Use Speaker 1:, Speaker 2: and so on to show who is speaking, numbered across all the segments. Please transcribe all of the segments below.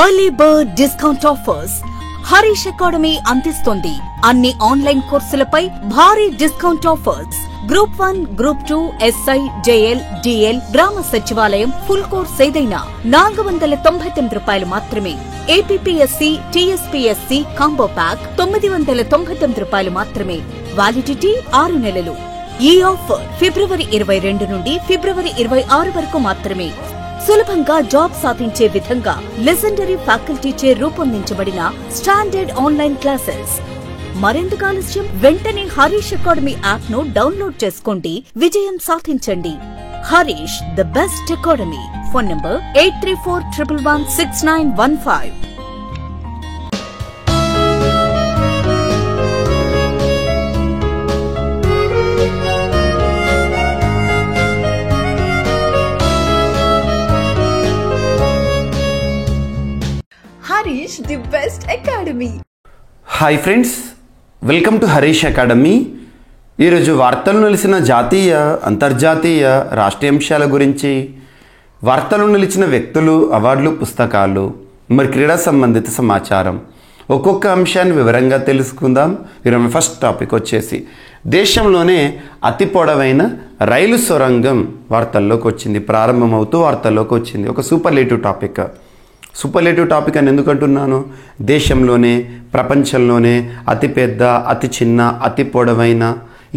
Speaker 1: Early bird discount offers Harish academy అందిస్తుంది. అన్ని online కోర్సులపై భారీ discount offers. Group 1, group 2, SI, JL, DL, గ్రామ సచివాలయం ఫుల్ కోర్స్ ఏదైనా ₹499 మాత్రమే. ఏపీపీఎస్సీ, టీఎస్పీఎస్సీ కాంబో ప్యాక్ ₹999 మాత్రమే. వ్యాలిడిటీ 6 నెలలు. ఈ ఆఫర్ ఫిబ్రవరి 22 నుండి ఫిబ్రవరి 26 వరకు మాత్రమే. సులభంగా జాబ్ సాధించే విధంగా లెజెండరీ ఫ్యాకల్టీచే రూపొందించబడిన స్టాండర్డ్ ఆన్లైన్ క్లాసెస్. మరెందుకు ఆలస్యం? వెంటనే హరీష్ అకాడమీ యాప్ ను డౌన్లోడ్ చేసుకోండి, విజయం సాధించండి. Harish the best academy. Phone number 8341116915.
Speaker 2: Harish, the best academy.
Speaker 3: Hi friends, welcome to Harish academy. ఈరోజు వార్తలు నిలిచిన జాతీయ, అంతర్జాతీయ, రాష్ట్రీయ అంశాల గురించి, వార్తలు నిలిచిన వ్యక్తులు, అవార్డులు, పుస్తకాలు, మరి క్రీడా సంబంధిత సమాచారం, ఒక్కొక్క అంశాన్ని వివరంగా తెలుసుకుందాం. ఈరోజు ఫస్ట్ టాపిక్ వచ్చేసి దేశంలోనే అతి పొడవైన రైలు సొరంగం వార్తల్లోకి వచ్చింది, ప్రారంభమవుతూ వార్తల్లోకి వచ్చింది. ఒక సూపర్లేటివ్ టాపిక్ అని ఎందుకు అంటున్నాను? దేశంలోనే, ప్రపంచంలోనే అతిపెద్ద, అతి చిన్న, అతి పొడవైన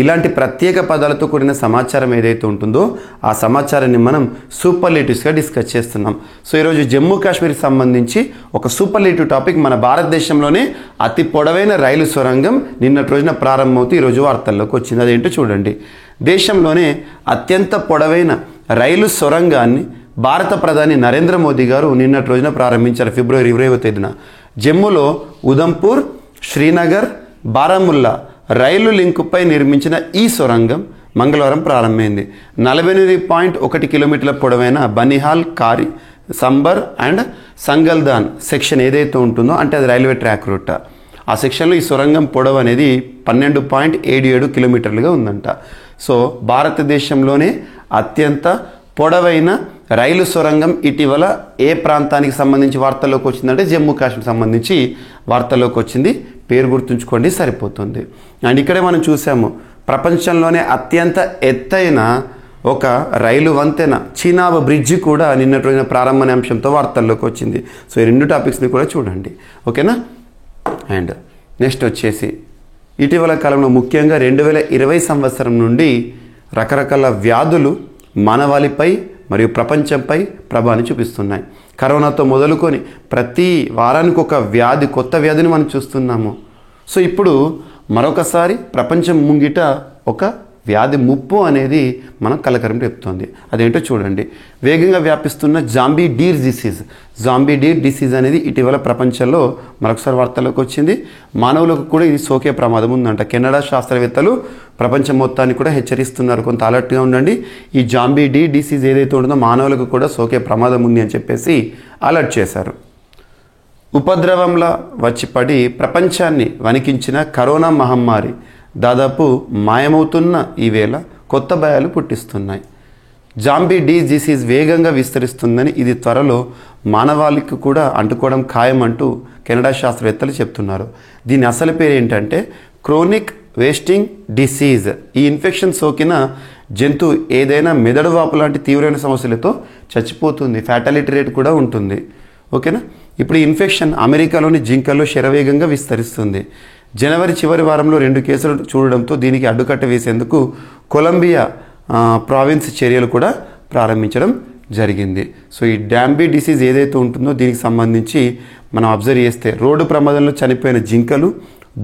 Speaker 3: ఇలాంటి ప్రత్యేక పదాలతో కూడిన సమాచారం ఏదైతే ఉంటుందో ఆ సమాచారాన్ని మనం సూపర్లేటివ్స్గా డిస్కస్ చేస్తున్నాం. సో ఈరోజు జమ్మూ కాశ్మీర్కి సంబంధించి ఒక సూపర్లేటివ్ టాపిక్, మన భారతదేశంలోనే అతి పొడవైన రైలు సొరంగం నిన్నటి రోజున ప్రారంభమవుతూ ఈరోజు వార్తల్లోకి వచ్చింది. అదేంటో చూడండి. దేశంలోనే అత్యంత పొడవైన రైలు సొరంగాన్ని భారత ప్రధాని నరేంద్ర మోదీ గారు నిన్నటి రోజున ప్రారంభించారు. ఫిబ్రవరి 20వ తేదీన జమ్మూలో ఉదంపూర్, శ్రీనగర్, బారాముల్లా రైలు లింకుపై నిర్మించిన ఈ సొరంగం మంగళవారం ప్రారంభమైంది. 48.1 కిలోమీటర్ల పొడవైన బనిహాల్, కారి, సంబర్ అండ్ సంగల్దాన్ సెక్షన్ ఏదైతే ఉంటుందో, అంటే అది రైల్వే ట్రాక్ రూట్, ఆ సెక్షన్లో ఈ సొరంగం పొడవు అనేది 12.77 కిలోమీటర్లుగా ఉందంట. సో భారతదేశంలోనే అత్యంత పొడవైన రైలు సొరంగం ఇటీవల ఏ ప్రాంతానికి సంబంధించి వార్తల్లోకి వచ్చిందంటే జమ్మూ కాశ్మీర్ సంబంధించి వార్తల్లోకి వచ్చింది. పేరు గుర్తుంచుకోండి, సరిపోతుంది. అండ్ ఇక్కడే మనం చూసాము, ప్రపంచంలోనే అత్యంత ఎత్తైన ఒక రైలు వంతెన, చీనాబ్ బ్రిడ్జి కూడా నిన్నటి రోజున ప్రారంభ అంశంతో వార్తల్లోకి వచ్చింది. సో ఈ రెండు టాపిక్స్ని కూడా చూడండి, ఓకేనా? అండ్ నెక్స్ట్ వచ్చేసి ఇటీవల కాలంలో ముఖ్యంగా 2020 సంవత్సరం నుండి రకరకాల వ్యాధులు మానవాళిపై మరియు ప్రపంచంపై ప్రభావాన్ని చూపిస్తున్నాయి. కరోనాతో మొదలుకొని ప్రతి వారానికి ఒక వ్యాధి, కొత్త వ్యాధిని మనం చూస్తున్నాము. సో ఇప్పుడు మరొకసారి ప్రపంచం ముంగిట ఒక వ్యాధి ముప్పు అనేది మనం కలకరం రేపుతోంది. అదేంటో చూడండి. వేగంగా వ్యాపిస్తున్న జాంబీ డీర్ డిసీజ్ అనేది ఇటీవల ప్రపంచంలో మరొకసారి వార్తల్లోకి వచ్చింది. మానవులకు కూడా ఇది సోకే ప్రమాదం ఉందంట. కెనడా శాస్త్రవేత్తలు ప్రపంచం మొత్తాన్ని కూడా హెచ్చరిస్తున్నారు, కొంత అలర్ట్గా ఉండండి. ఈ జాంబీ డీర్ డిసీజ్ ఏదైతే ఉంటుందో మానవులకు కూడా సోకే ప్రమాదం ఉంది అని చెప్పేసి అలర్ట్ చేశారు. ఉపద్రవంలా వచ్చి పడి ప్రపంచాన్ని వణికించిన కరోనా మహమ్మారి దాదాపు మాయమవుతున్న ఈ వేళ కొత్త భయాలు పుట్టిస్తున్నాయి. జాంబీ డిసీజ్ వేగంగా విస్తరిస్తుందని, ఇది త్వరలో మానవాళికి కూడా అంటుకోవడం ఖాయం అంటూ కెనడా శాస్త్రవేత్తలు చెప్తున్నారు. దీని అసలు పేరు ఏంటంటే క్రోనిక్ వేస్టింగ్ డిసీజ్. ఈ ఇన్ఫెక్షన్ సోకిన జంతువు ఏదైనా మెదడు వాపు లాంటి తీవ్రమైన సమస్యలతో చచ్చిపోతుంది. ఫ్యాటాలిటీ రేట్ కూడా ఉంటుంది, ఓకేనా? ఇప్పుడు ఈ ఇన్ఫెక్షన్ అమెరికాలోని జింకల్లో శరవేగంగా విస్తరిస్తుంది. జనవరి చివరి వారంలో 2 కేసులు చూడడంతో దీనికి అడ్డుకట్ట వేసేందుకు కొలంబియా ప్రావిన్స్ చర్యలు కూడా ప్రారంభించడం జరిగింది. సో ఈ జాంబీ డిసీజ్ ఏదైతే ఉంటుందో దీనికి సంబంధించి మనం అబ్జర్వ్ చేస్తే రోడ్డు ప్రమాదంలో చనిపోయిన జింకలు,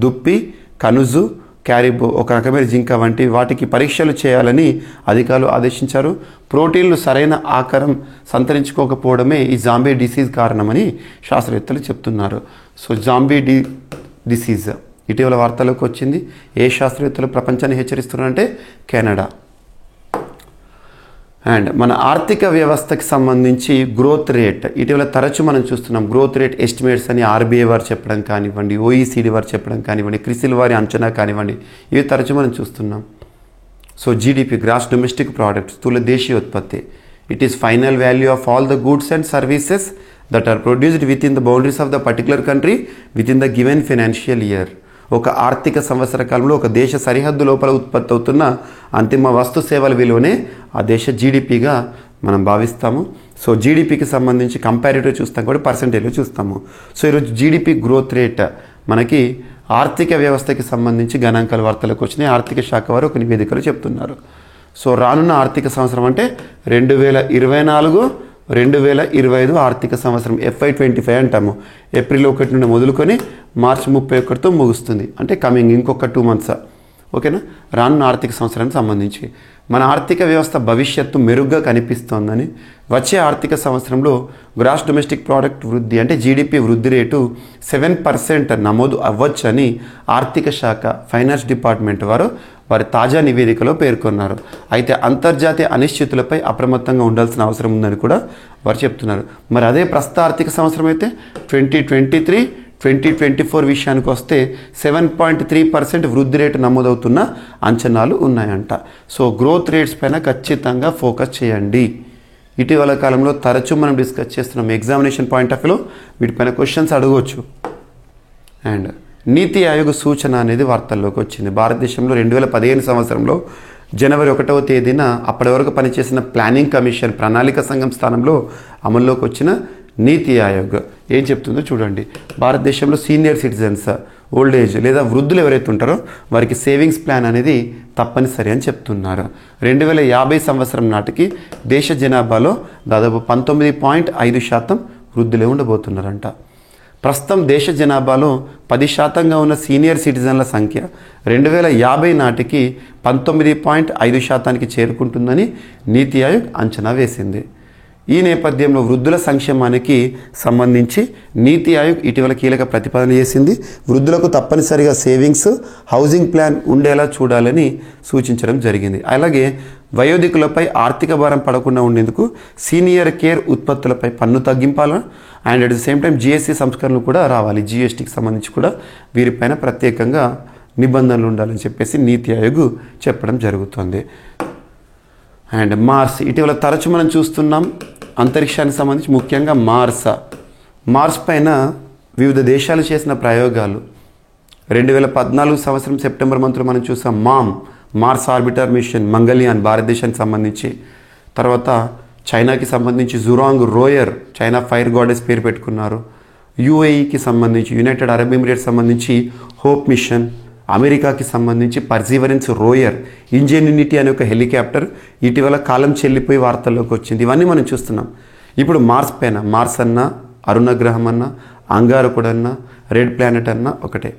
Speaker 3: దుప్పి, కనుజు, క్యారిబో, ఒక రకమైన జింక వంటి వాటికి పరీక్షలు చేయాలని అధికారులు ఆదేశించారు. ప్రోటీన్లు సరైన ఆకారం సంతరించుకోకపోవడమే ఈ జాంబీ డిసీజ్ కారణమని శాస్త్రవేత్తలు చెప్తున్నారు. సో జాంబీ డిసీజ్ ఇటీవల వార్తల్లోకి వచ్చింది. ఏ శాస్త్రవేత్తలు ప్రపంచాన్ని హెచ్చరిస్తున్నారంటే కెనడా. అండ్ మన ఆర్థిక వ్యవస్థకి సంబంధించి గ్రోత్ రేట్ ఇటీవల తరచు మనం చూస్తున్నాం. గ్రోత్ రేట్ ఎస్టిమేట్స్ అని ఆర్బీఐ వారు చెప్పడం కానివ్వండి, ఓఈసీడీ వారు చెప్పడం కానివ్వండి, క్రిసిల్ వారి అంచనా కానివ్వండి, ఇవి తరచు మనం చూస్తున్నాం. So GDP, gross domestic product, స్థూల దేశీయ ఉత్పత్తి, it is final value of all the goods and services that are produced within the boundaries of the particular country within the given financial year. ఒక ఆర్థిక సంవత్సర కాలంలో ఒక దేశ సరిహద్దు లోపల ఉత్పత్తి అవుతున్న అంతిమ వస్తు సేవల విలువనే ఆ దేశ జీడిపిగా మనం భావిస్తాము. సో జీడిపికి సంబంధించి కంపారిటివ్ చూస్తాం కాబట్టి పర్సెంటేజ్లో చూస్తాము. సో ఈరోజు జీడిపి గ్రోత్ రేట్ మనకి ఆర్థిక వ్యవస్థకి సంబంధించి గణాంకాల వార్తలకు వచ్చినాయి. ఆర్థిక శాఖ వారు ఒక నివేదికలు చెప్తున్నారు. సో రానున్న ఆర్థిక సంవత్సరం అంటే 2024-2025 ఆర్థిక సంవత్సరం FY25 అంటాము. ఏప్రిల్ 1 నుండి మొదలుకొని మార్చి 31తో ముగుస్తుంది. అంటే కమింగ్ ఇంకొక 2 months. ఓకేనా? రానున్న ఆర్థిక సంవత్సరానికి సంబంధించి మన ఆర్థిక వ్యవస్థ భవిష్యత్తు మెరుగ్గా కనిపిస్తోందని, వచ్చే ఆర్థిక సంవత్సరంలో గ్రాస్ డొమెస్టిక్ ప్రోడక్ట్ వృద్ధి అంటే జీడిపి వృద్ధి రేటు 7% నమోదు అవ్వచ్చని ఆర్థిక శాఖ ఫైనాన్స్ డిపార్ట్మెంట్ వారి తాజా నివేదికలో పేర్కొన్నారు. అయితే అంతర్జాతీయ అనిశ్చితులపై అప్రమత్తంగా ఉండాల్సిన అవసరం ఉందని కూడా వారు చెప్తున్నారు. మరి అదే ప్రస్తుత ఆర్థిక సంవత్సరం అయితే 2023-2024 విషయానికి వస్తే 7.3% వృద్ధి రేటు నమోదవుతున్న అంచనాలు ఉన్నాయంట. సో గ్రోత్ రేట్స్ పైన ఖచ్చితంగా ఫోకస్ చేయండి. ఇటీవల కాలంలో తరచూ మనం డిస్కస్ చేస్తున్నాం. ఎగ్జామినేషన్ పాయింట్ ఆఫ్ వ్యూలో వీటిపైన క్వశ్చన్స్ అడగవచ్చు. అండ్ నీతి ఆయోగ్ సూచన అనేది వార్తల్లోకి వచ్చింది. భారతదేశంలో 2015 సంవత్సరంలో జనవరి 1వ తేదీన అప్పటి వరకు పనిచేసిన ప్లానింగ్ కమిషన్ ప్రణాళిక సంఘం స్థానంలో అమల్లోకి వచ్చిన నీతి ఆయోగ్ ఏం చెప్తుందో చూడండి. భారతదేశంలో సీనియర్ సిటిజన్స్, ఓల్డ్ ఏజ్ లేదా వృద్ధులు ఎవరైతే ఉంటారో వారికి సేవింగ్స్ ప్లాన్ అనేది తప్పనిసరి అని చెప్తున్నారు. 2050 సంవత్సరం నాటికి దేశ జనాభాలో దాదాపు 19.5% వృద్ధులే ఉండబోతున్నారంట. ప్రస్తుతం దేశ జనాభాలో 10% ఉన్న సీనియర్ సిటిజన్ల సంఖ్య 2050 నాటికి 19.5% చేరుకుంటుందని నీతి ఆయోగ్ అంచనా వేసింది. ఈ నేపథ్యంలో వృద్ధుల సంక్షేమానికి సంబంధించి నీతి ఆయోగ్ ఇటీవల కీలక ప్రతిపాదన చేసింది. వృద్ధులకు తప్పనిసరిగా సేవింగ్స్, హౌసింగ్ ప్లాన్ ఉండేలా చూడాలని సూచించడం జరిగింది. అలాగే వయోధికులపై ఆర్థిక భారం పడకుండా ఉండేందుకు సీనియర్ కేర్ ఉత్పత్తులపై పన్ను తగ్గింపాల and at the same time GST సంస్కరణలు కూడా రావాలి. GSTకి సంబంధించి కూడా వీరిపైన ప్రత్యేకంగా నిబంధనలు ఉండాలని చెప్పేసి నీతి ఆయోగ్ చెప్పడం జరుగుతుంది. అండ్ మార్స్ ఇటీవల తరచు మనం చూస్తున్నాం. అంతరిక్షానికి సంబంధించి ముఖ్యంగా మార్స్ పైన వివిధ దేశాలు చేసిన ప్రయోగాలు 2014 సంవత్సరం సెప్టెంబర్ మంత్లో మనం చూసాం. మార్స్ ఆర్బిటర్ మిషన్ మంగళయాన్ భారతదేశానికి సంబంధించి, తర్వాత చైనాకి సంబంధించి Zhurong Royer, China fire goddess పేరు పెట్టుకున్నారు. UAEకి సంబంధించి యునైటెడ్ అరబ్ ఎమిరేట్స్ సంబంధించి హోప్ మిషన్, అమెరికాకి సంబంధించి పర్సీవరెన్స్ రోయర్, ఇంజెన్యూనిటీ అనే ఒక హెలికాప్టర్ ఇటీవల కాలం చెల్లిపోయి వార్తల్లోకి వచ్చింది. ఇవన్నీ మనం చూస్తున్నాం. ఇప్పుడు మార్స్ పైన, మార్స్ అన్నా, అరుణ గ్రహం అన్నా, అంగారకుడు అన్నా, రెడ్ ప్లానెట్ అన్నా ఒకటే.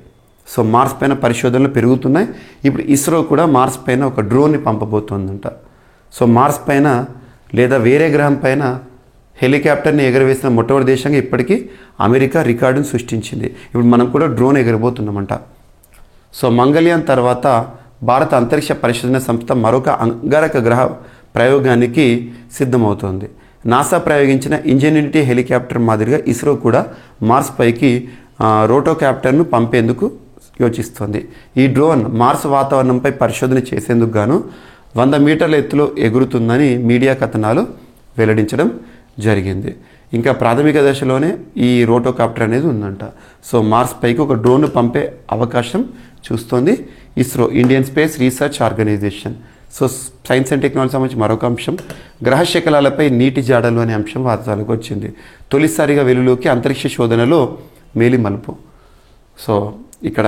Speaker 3: సో మార్స్ పైన పరిశోధనలు పెరుగుతున్నాయి. ఇప్పుడు ఇస్రో కూడా మార్స్ పైన ఒక డ్రోన్ని పంపబోతోందంట. సో మార్స్ పైన లేదా వేరే గ్రహం పైన హెలికాప్టర్ని ఎగరవేసిన మొట్టమొదటి దేశంగా ఇప్పటికీ అమెరికా రికార్డును సృష్టించింది. ఇప్పుడు మనం కూడా డ్రోన్ ఎగరబోతున్నామంట. సో మంగళయాన్ తర్వాత భారత అంతరిక్ష పరిశోధన సంస్థ మరొక అంగారక గ్రహ ప్రయోగానికి సిద్ధమవుతోంది. నాసా ప్రయోగించిన ఇంజెన్యూనిటీ హెలికాప్టర్ మాదిరిగా ఇస్రో కూడా మార్స్ పైకి రోటోకాప్టర్ను పంపేందుకు యోచిస్తోంది. ఈ డ్రోన్ మార్స్ వాతావరణంపై పరిశోధన చేసేందుకు గాను 100 మీటర్ల ఎత్తులో ఎగురుతుందని మీడియా కథనాలు వెల్లడించడం జరిగింది. ఇంకా ప్రాథమిక దశలోనే ఈ రోటోకాప్టర్ అనేది ఉందంట. సో మార్స్ పైకి ఒక డ్రోన్ పంపే అవకాశం చూస్తోంది ISRO, Indian space research organisation. So science and technology సంబంధించి మరొక అంశం, గ్రహ శకలాలపై నీటి జాడలు అనే అంశం వార్తలకు వచ్చింది. తొలిసారిగా వెలుగులోకి అంతరిక్ష శోధనలో మేలి మలుపు. సో ఇక్కడ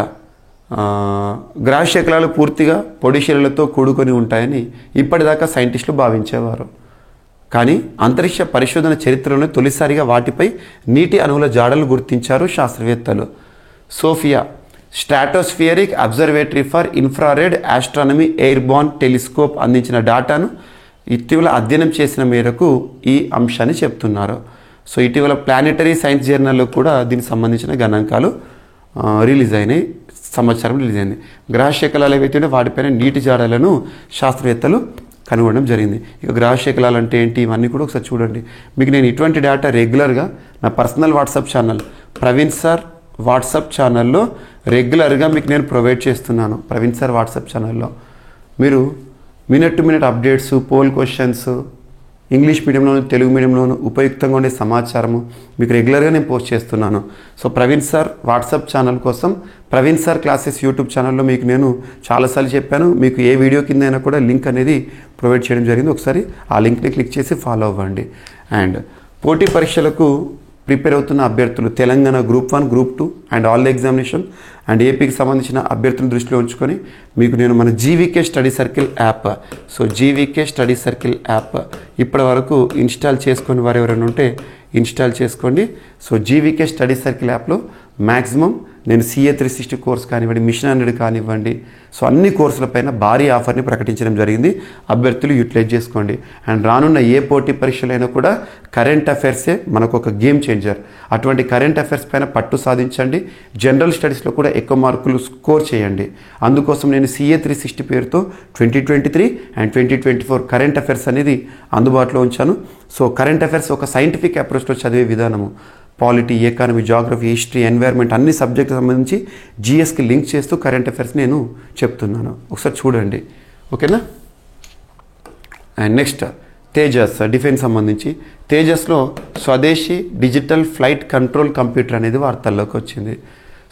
Speaker 3: గ్రహ శకలాలు పూర్తిగా పొడి శిలలతో కూడుకొని ఉంటాయని ఇప్పటిదాకా సైంటిస్టులు భావించేవారు. కానీ అంతరిక్ష పరిశోధన చరిత్రలోనే తొలిసారిగా వాటిపై నీటి అణువుల జాడలు గుర్తించారు శాస్త్రవేత్తలు. SOFIA stratospheric observatory for infrared astronomy airborne telescope అందించిన డేటాను ఇటీవల అధ్యయనం చేసిన మేరకు ఈ అంశాన్ని చెప్తున్నారు. సో ఇటీవల ప్లానెటరీ సైన్స్ జర్నల్లో కూడా దీనికి సంబంధించిన గణాంకాలు రిలీజ్ అయినాయి, సమాచారం రిలీజ్ అయింది. గ్రహ శకలాలు ఏవైతే వాటిపైన నీటి జాడలను శాస్త్రవేత్తలు కనుగొనడం జరిగింది. ఇక గ్రహ శకలాలు అంటే ఏంటి, ఇవన్నీ కూడా ఒకసారి చూడండి. మీకు నేను ఇటువంటి డేటా రెగ్యులర్గా నా personal WhatsApp channel Praveen sir WhatsApp ఛానల్లో రెగ్యులర్గా మీకు నేను ప్రొవైడ్ చేస్తున్నాను. ప్రవీణ్ సార్ వాట్సాప్ ఛానల్లో మీరు minute to minute updates, poll questions, English మీడియంలోను తెలుగు మీడియంలోను ఉపయుక్తంగా ఉండే సమాచారము మీకు రెగ్యులర్గా నేను పోస్ట్ చేస్తున్నాను. So Praveen sir WhatsApp channel కోసం ప్రవీణ్ సార్ క్లాసెస్ యూట్యూబ్ ఛానల్లో మీకు నేను చాలాసార్లు చెప్పాను. మీకు ఏ వీడియో కింద అయినా కూడా లింక్ అనేది ప్రొవైడ్ చేయడం జరిగింది. ఒకసారి ఆ లింక్ని క్లిక్ చేసి ఫాలో అవ్వండి. అండ్ పోటీ పరీక్షలకు ప్రిపేర్ అవుతున్న అభ్యర్థులు Telangana group 1, group 2 and all examination and ఏపీకి సంబంధించిన అభ్యర్థులను దృష్టిలో ఉంచుకొని మీకు నేను మన GVK study circle app, so GVK study circle app ఇప్పటి వరకు ఇన్స్టాల్ చేసుకొని వారు ఎవరైనా ఉంటే ఇన్స్టాల్ చేసుకోండి. సో జీవీకే స్టడీ సర్కిల్ యాప్లో మ్యాక్సిమం నేను CA 360 కోర్స్ కానివ్వండి, మిషన్ 100 కానివ్వండి, సో అన్ని కోర్సులపైన భారీ ఆఫర్ని ప్రకటించడం జరిగింది. అభ్యర్థులు యూటిలైజ్ చేసుకోండి. అండ్ రానున్న ఏ పోటీ పరీక్షలైనా కూడా కరెంట్ అఫైర్సే మనకు ఒక గేమ్ చేంజర్. అటువంటి కరెంట్ అఫైర్స్ పైన పట్టు సాధించండి. జనరల్ స్టడీస్లో కూడా ఎక్కువ మార్కులు స్కోర్ చేయండి. అందుకోసం నేను CA 360 పేరుతో 2023 అండ్ 2024 కరెంట్ అఫైర్స్ అనేది అందుబాటులో ఉంచాను. సో కరెంట్ అఫైర్స్ ఒక సైంటిఫిక్ అప్రోచ్లో చదివే విధానము, polity, economy, geography, history, environment అన్ని సబ్జెక్టులకు సంబంధించి GSకి లింక్ చేస్తూ కరెంట్ అఫైర్స్ నేను చెప్తున్నాను. ఒకసారి చూడండి, ఓకేనా. అండ్ నెక్స్ట్ తేజస్, డిఫెన్స్ సంబంధించి తేజస్లో స్వదేశీ డిజిటల్ ఫ్లైట్ కంట్రోల్ కంప్యూటర్ అనేది వార్తల్లోకి వచ్చింది.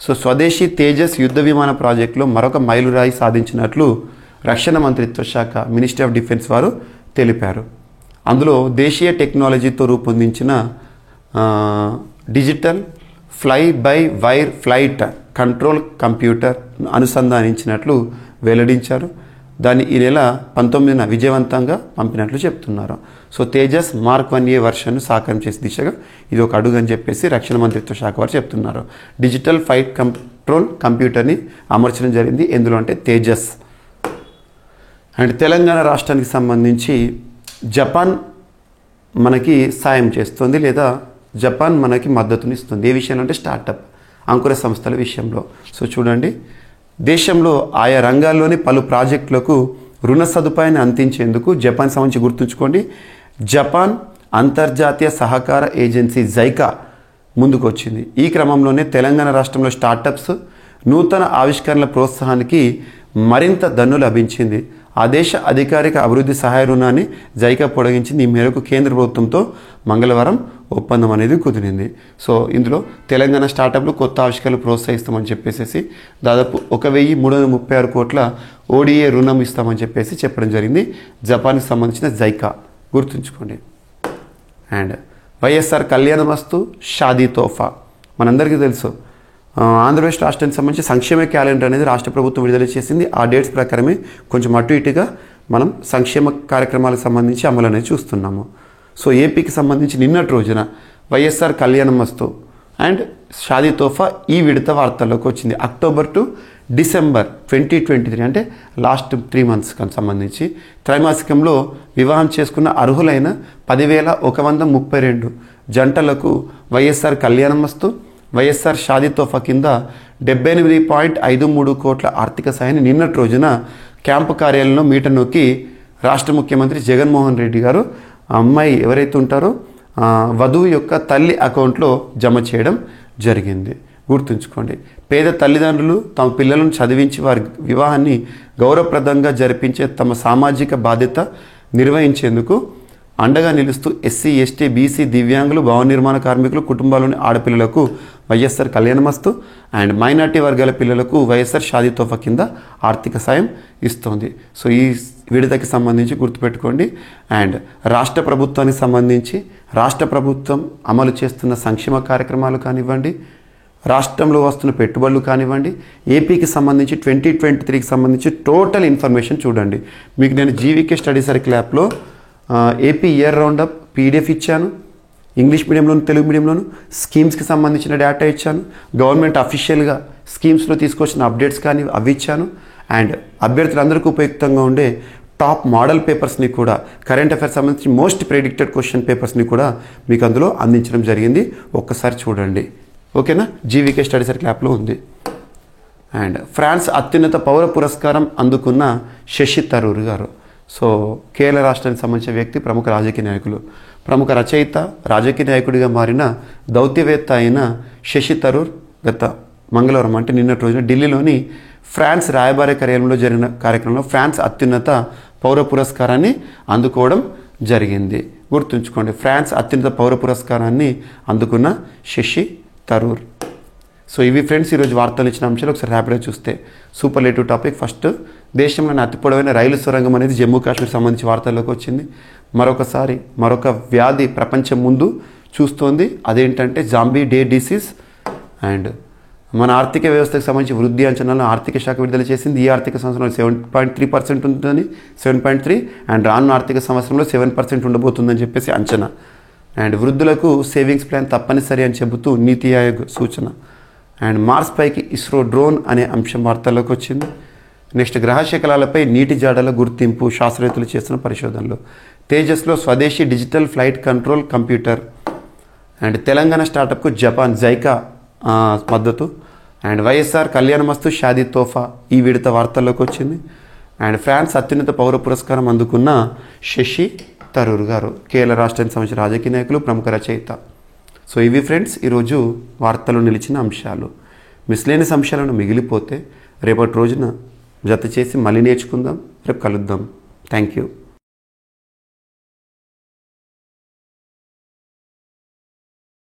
Speaker 3: సో స్వదేశీ తేజస్ యుద్ధ విమాన ప్రాజెక్టులో మరొక మైలురాయి సాధించినట్లు రక్షణ మంత్రిత్వ శాఖ, మినిస్ట్రీ ఆఫ్ డిఫెన్స్ వారు తెలిపారు. అందులో దేశీయ టెక్నాలజీతో రూపొందించిన digital fly by wire flight control computer అనుసంధానించినట్లు వెల్లడించారు. దాన్ని ఈ నెల 19న విజయవంతంగా పంపినట్లు చెప్తున్నారు. సో తేజస్ Mark 1A వర్షన్ను సాకారం చేసే దిశగా ఇది ఒక అడుగు అని చెప్పేసి రక్షణ మంత్రిత్వ శాఖ వారు చెప్తున్నారు. డిజిటల్ ఫ్లైట్ కంట్రోల్ కంప్యూటర్ని అమర్చడం జరిగింది. ఎందులో అంటే తేజస్. అండ్ తెలంగాణ రాష్ట్రానికి సంబంధించి జపాన్ మనకి సాయం చేస్తుంది, లేదా జపాన్ మనకి మద్దతునిస్తుంది. ఏ విషయంలో అంటే స్టార్టప్, అంకుర సంస్థల విషయంలో. సో చూడండి, దేశంలో ఆయా రంగాల్లోని పలు ప్రాజెక్టులకు రుణ సదుపాయాన్ని అందించేందుకు జపాన్ సంబంధించి గుర్తుంచుకోండి, జపాన్ అంతర్జాతీయ సహకార ఏజెన్సీ జైకా ముందుకు వచ్చింది. ఈ క్రమంలోనే తెలంగాణ రాష్ట్రంలో స్టార్టప్స్, నూతన ఆవిష్కరణల ప్రోత్సాహానికి మరింత దన్ను లభించింది. ఆ దేశ అధికారిక అభివృద్ధి సహాయ రుణాన్ని జైకా పొడిగించింది. ఈ మేరకు కేంద్ర ప్రభుత్వంతో మంగళవారం ఒప్పందం అనేది కుదిరింది. సో ఇందులో తెలంగాణ స్టార్టప్లు కొత్త ఆవిష్కరణలు ప్రోత్సహిస్తామని చెప్పేసి దాదాపు 1336 కోట్ల ODA రుణం ఇస్తామని చెప్పేసి చెప్పడం జరిగింది. జపాన్కి సంబంధించిన జైకా గుర్తుంచుకోండి. అండ్ వైఎస్ఆర్ కళ్యాణమస్తు షాదీ తోఫా మనందరికీ తెలుసు. ఆంధ్రప్రదేశ్ రాష్ట్రానికి సంబంధించి సంక్షేమ క్యాలెండర్ అనేది రాష్ట్ర ప్రభుత్వం విడుదల చేసింది. ఆ డేట్స్ ప్రకారమే కొంచెం అటు ఇటుగా మనం సంక్షేమ కార్యక్రమాలకు సంబంధించి అమలు అనేది చూస్తున్నాము. సో ఏపీకి సంబంధించి నిన్నటి రోజున వైఎస్ఆర్ కళ్యాణమస్తు అండ్ షాదీ తోఫా ఈ విడత వార్తల్లోకి వచ్చింది. అక్టోబర్ టు డిసెంబర్ 2023 అంటే లాస్ట్ 3 monthsకి సంబంధించి త్రైమాసికంలో వివాహం చేసుకున్న అర్హులైన 10,132 జంటలకు వైఎస్ఆర్ కళ్యాణమస్తు, వైఎస్ఆర్ షాదీ తోఫా కింద 78.53 కోట్ల ఆర్థిక సాయాన్ని నిన్నటి రోజున క్యాంపు కార్యాలయంలో మీట నొక్కి రాష్ట్ర ముఖ్యమంత్రి జగన్మోహన్ రెడ్డి గారు అమ్మాయి ఎవరైతే ఉంటారో వధువు యొక్క తల్లి అకౌంట్లో జమ చేయడం జరిగింది. గుర్తుంచుకోండి, పేద తల్లిదండ్రులు తమ పిల్లలను చదివించి వారి వివాహాన్ని గౌరవప్రదంగా జరిపించే తమ సామాజిక బాధ్యత నిర్వహించేందుకు అండగా నిలుస్తూ ఎస్సీ, ఎస్టీ, బీసీ, దివ్యాంగులు, భవన నిర్మాణ కార్మికులు, కుటుంబాల్లోని ఆడపిల్లలకు వైఎస్ఆర్ కళ్యాణమస్తు అండ్ మైనార్టీ వర్గాల పిల్లలకు వైఎస్ఆర్ షాదీ తోఫా కింద ఆర్థిక సాయం ఇస్తోంది. సో ఈ విడతకి సంబంధించి గుర్తుపెట్టుకోండి. అండ్ రాష్ట్ర ప్రభుత్వానికి సంబంధించి రాష్ట్ర ప్రభుత్వం అమలు చేస్తున్న సంక్షేమ కార్యక్రమాలు కానివ్వండి, రాష్ట్రంలో వస్తున్న పెట్టుబడులు కానివ్వండి, ఏపీకి సంబంధించి 2023కి సంబంధించి టోటల్ ఇన్ఫర్మేషన్ చూడండి. మీకు నేను జీవీకే స్టడీ సర్కిల్ యాప్లో ఏపీ ఇయర్ రౌండప్ PDF ఇచ్చాను. ఇంగ్లీష్ మీడియంలోను, తెలుగు మీడియంలోను స్కీమ్స్కి సంబంధించిన డేటా ఇచ్చాను. గవర్నమెంట్ అఫీషియల్గా స్కీమ్స్లో తీసుకొచ్చిన అప్డేట్స్ కానీ అవి ఇచ్చాను. అండ్ అభ్యర్థులందరికీ ఉపయుక్తంగా ఉండే టాప్ మోడల్ పేపర్స్ని కూడా, కరెంట్ అఫైర్స్ సంబంధించి మోస్ట్ ప్రెడిక్టెడ్ క్వశ్చన్ పేపర్స్ని కూడా మీకు అందులో అందించడం జరిగింది. ఒక్కసారి చూడండి, ఓకేనా. జీవీకే స్టడీ సర్కిల్ యాప్లో ఉంది. అండ్ ఫ్రాన్స్ అత్యున్నత పౌర పురస్కారం అందుకున్న శశి థరూర్ గారు. సో కేరళ రాష్ట్రానికి సంబంధించిన వ్యక్తి, ప్రముఖ రాజకీయ నాయకులు, ప్రముఖ రచయిత, రాజకీయ నాయకుడిగా మారిన దౌత్యవేత్త అయిన శశి థరూర్ గత మంగళవారం అంటే నిన్నటి రోజున ఢిల్లీలోని ఫ్రాన్స్ రాయబార కార్యాలయంలో జరిగిన కార్యక్రమంలో ఫ్రాన్స్ అత్యున్నత పౌర పురస్కారాన్ని అందుకోవడం జరిగింది. గుర్తుంచుకోండి, ఫ్రాన్స్ అత్యున్నత పౌర పురస్కారాన్ని అందుకున్న శశి థరూర్. సో ఇవి ఫ్రెండ్స్ ఈరోజు వార్తలు ఇచ్చిన అంశాలు. ఒకసారి ర్యాపిడ్గా చూస్తే సూపర్లేటివ్ టాపిక్. ఫస్ట్, దేశంలోని అతి పొడవైన రైలు సొరంగం అనేది జమ్మూ కాశ్మీర్ సంబంధించి వార్తల్లోకి వచ్చింది. మరొక వ్యాధి ప్రపంచం ముందు చూస్తోంది. అదేంటంటే జాంబీ డే డిసీజ్. అండ్ మన ఆర్థిక వ్యవస్థకు సంబంధించి వృద్ధి అంచనాలను ఆర్థిక శాఖ విడుదల చేసింది. ఈ ఆర్థిక సంవత్సరంలో 7.3% ఉంటుందని, 7.3, అండ్ రానున్న ఆర్థిక సంవత్సరంలో 7% ఉండబోతుందని చెప్పేసి అంచనా. అండ్ వృద్ధులకు సేవింగ్స్ ప్లాన్ తప్పనిసరి అని చెబుతూ నీతి ఆయోగ్ సూచన. అండ్ మార్స్ పైకి ఇస్రో డ్రోన్ అనే అంశం వార్తల్లోకి వచ్చింది. నెక్స్ట్, గ్రహ శకలాలపై నీటి జాడల గుర్తింపు శాస్త్రవేత్తలు చేస్తున్న పరిశోధనలు. తేజస్లో స్వదేశీ digital flight control computer. And Telangana స్టార్టప్కు జపాన్ జైకా మద్దతు. అండ్ వైఎస్ఆర్ కళ్యాణమస్తు షాదీ తోఫా ఈ విడత వార్తల్లోకి వచ్చింది. అండ్ ఫ్రాన్స్ అత్యున్నత పౌర పురస్కారం అందుకున్న శశి థరూర్ గారు కేరళ రాష్ట్రానికి సంబంధించిన రాజకీయ నాయకులు, ప్రముఖ రచయిత. సో ఇవి ఫ్రెండ్స్ ఈరోజు వార్తలు నిలిచిన అంశాలు. మిస్లేనియస్ అంశాలను మిగిలిపోతే రేపటి రోజున జత చేసి మళ్ళీ నేర్చుకుందాం. రేపు కలుద్దాం. Thank you.